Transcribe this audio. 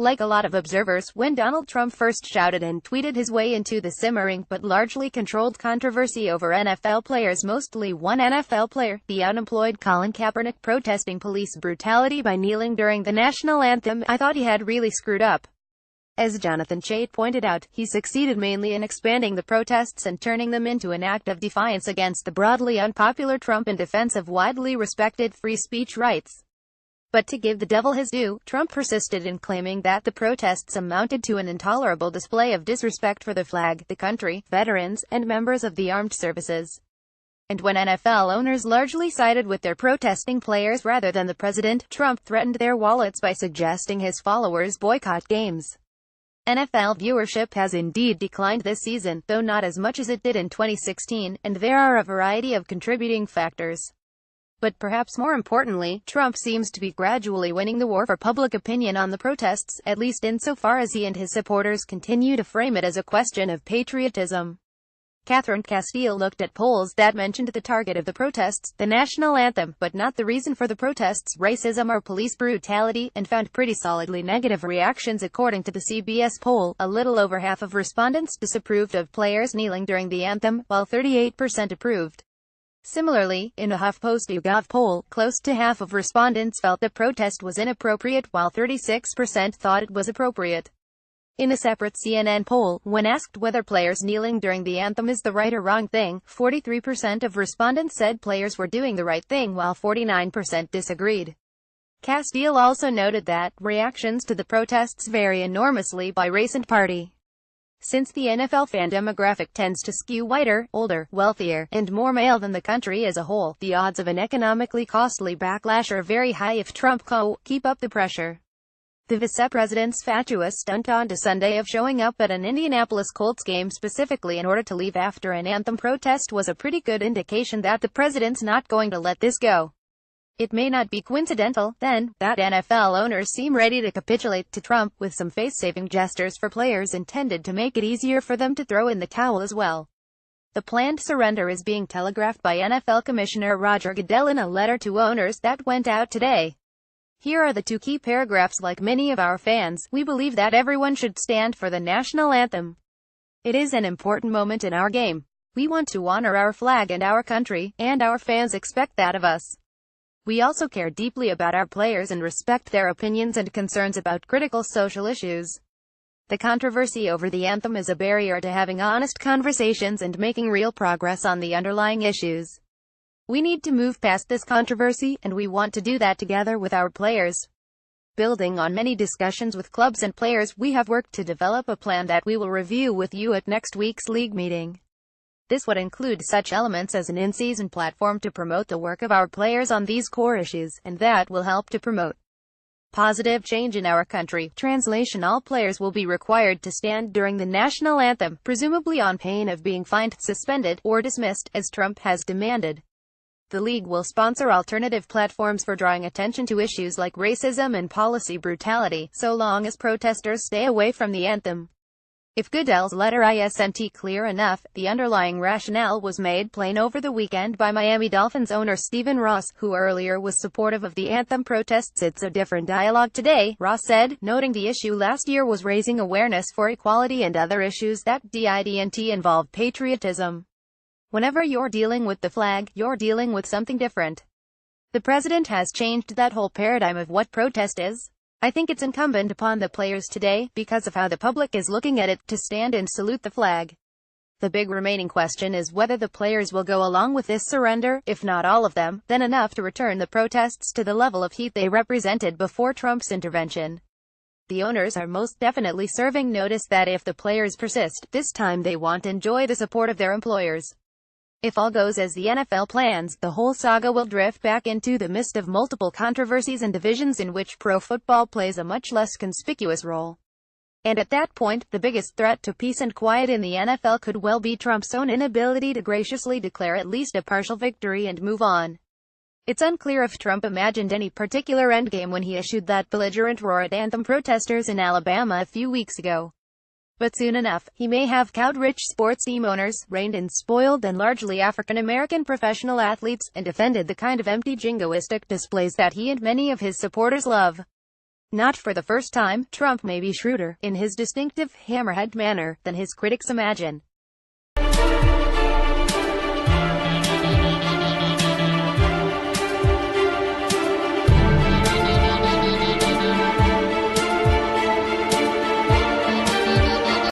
Like a lot of observers, when Donald Trump first shouted and tweeted his way into the simmering, but largely controlled controversy over NFL players, mostly one NFL player, the unemployed Colin Kaepernick, protesting police brutality by kneeling during the national anthem, I thought he had really screwed up. As Jonathan Chait pointed out, he succeeded mainly in expanding the protests and turning them into an act of defiance against the broadly unpopular Trump in defense of widely respected free speech rights. But to give the devil his due, Trump persisted in claiming that the protests amounted to an intolerable display of disrespect for the flag, the country, veterans, and members of the armed services. And when NFL owners largely sided with their protesting players rather than the president, Trump threatened their wallets by suggesting his followers boycott games. NFL viewership has indeed declined this season, though not as much as it did in 2016, and there are a variety of contributing factors. But perhaps more importantly, Trump seems to be gradually winning the war for public opinion on the protests, at least insofar as he and his supporters continue to frame it as a question of patriotism. Catherine Castile looked at polls that mentioned the target of the protests, the national anthem, but not the reason for the protests, racism or police brutality, and found pretty solidly negative reactions. According to the CBS poll, a little over half of respondents disapproved of players kneeling during the anthem, while 38% approved. Similarly, in a HuffPost YouGov poll, close to half of respondents felt the protest was inappropriate, while 36% thought it was appropriate. In a separate CNN poll, when asked whether players kneeling during the anthem is the right or wrong thing, 43% of respondents said players were doing the right thing, while 49% disagreed. Castile also noted that reactions to the protests vary enormously by race and party. Since the NFL fan demographic tends to skew whiter, older, wealthier, and more male than the country as a whole, the odds of an economically costly backlash are very high if Trump keep up the pressure. The vice-president's fatuous stunt on Sunday of showing up at an Indianapolis Colts game specifically in order to leave after an anthem protest was a pretty good indication that the president's not going to let this go. It may not be coincidental, then, that NFL owners seem ready to capitulate to Trump, with some face-saving gestures for players intended to make it easier for them to throw in the towel as well. The planned surrender is being telegraphed by NFL Commissioner Roger Goodell in a letter to owners that went out today. Here are the two key paragraphs. Like many of our fans, we believe that everyone should stand for the national anthem. It is an important moment in our game. We want to honor our flag and our country, and our fans expect that of us. We also care deeply about our players and respect their opinions and concerns about critical social issues. The controversy over the anthem is a barrier to having honest conversations and making real progress on the underlying issues. We need to move past this controversy, and we want to do that together with our players. Building on many discussions with clubs and players, we have worked to develop a plan that we will review with you at next week's league meeting. This would include such elements as an in-season platform to promote the work of our players on these core issues, and that will help to promote positive change in our country. Translation: all players will be required to stand during the national anthem, presumably on pain of being fined, suspended, or dismissed, as Trump has demanded. The league will sponsor alternative platforms for drawing attention to issues like racism and policy brutality, so long as protesters stay away from the anthem. If Goodell's letter isn't clear enough, the underlying rationale was made plain over the weekend by Miami Dolphins owner Stephen Ross, who earlier was supportive of the anthem protests. It's a different dialogue today, Ross said, noting the issue last year was raising awareness for equality and other issues that didn't involve patriotism. Whenever you're dealing with the flag, you're dealing with something different. The president has changed that whole paradigm of what protest is. I think it's incumbent upon the players today, because of how the public is looking at it, to stand and salute the flag. The big remaining question is whether the players will go along with this surrender. If not all of them, then enough to return the protests to the level of heat they represented before Trump's intervention. The owners are most definitely serving notice that if the players persist, this time they won't enjoy the support of their employers. If all goes as the NFL plans, the whole saga will drift back into the midst of multiple controversies and divisions in which pro football plays a much less conspicuous role. And at that point, the biggest threat to peace and quiet in the NFL could well be Trump's own inability to graciously declare at least a partial victory and move on. It's unclear if Trump imagined any particular endgame when he issued that belligerent roar at anthem protesters in Alabama a few weeks ago. But soon enough, he may have cowed rich sports team owners, reined in spoiled and largely African-American professional athletes, and defended the kind of empty jingoistic displays that he and many of his supporters love. Not for the first time, Trump may be shrewder, in his distinctive, hammerhead manner, than his critics imagine.